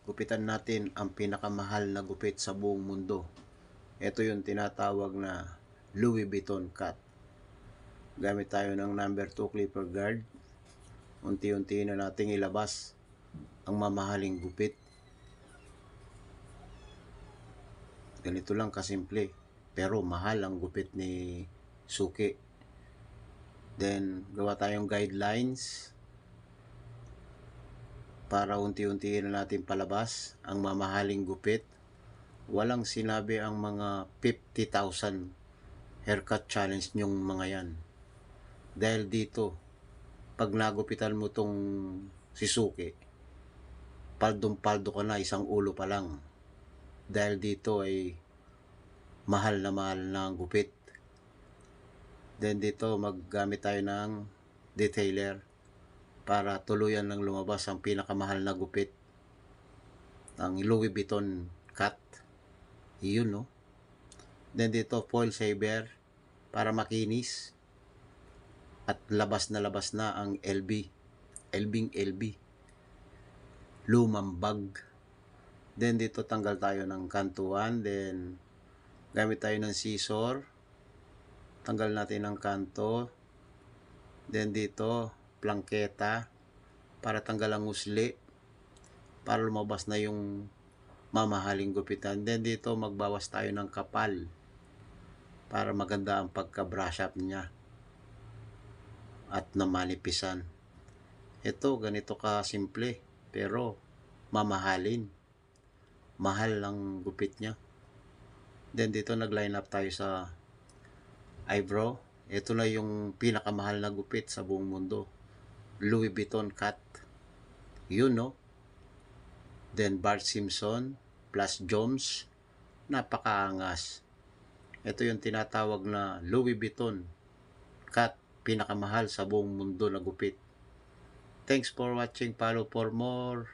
gupitan natin ang pinakamahal na gupit sa buong mundo. Ito yung tinatawag na Louis Vuitton cut. Gamit tayo ng number 2 clipper guard. Unti-unti na nating ilabas ang mamahaling gupit. Ganito lang kasimple, pero mahal ang gupit ni Suki. Then gawa tayong guidelines para unti-unti na natin palabas ang mamahaling gupit. Walang sinabi ang mga 50,000 haircut challenge nyong mga yan. Dahil dito, pag nagupitan mo tong si Suki, paldong-paldo ka na, isang ulo pa lang. Dahil dito ay mahal na ang gupit. Then dito maggamit tayo ng detailer para tuluyan ng lumabas ang pinakamahal na gupit, ang Louis Vuitton cut. Iyon, no? Then dito foil saver para makinis at labas na ang LB lumambag. Then dito tanggal tayo ng kantuan, then gamit tayo ng scissor, tanggal natin ang kanto. Then dito plangketa para tanggal ang usli, para lumabas na yung mamahaling gupitan. Then dito magbawas tayo ng kapal para maganda ang pagka-brush up niya at namanipisan. Ito, ganito ka simple, pero mamahalin. Mahal ang gupit niya. Then dito nag-line up tayo sa eyebrow. Ito na yung pinakamahal na gupit sa buong mundo, Louis Vuitton cut. Yun, no? Then Bart Simpson plus Jones, napakaangas. Ito yung tinatawag na Louis Vuitton cut, pinakamahal sa buong mundo na gupit. Thanks for watching. Follow for more.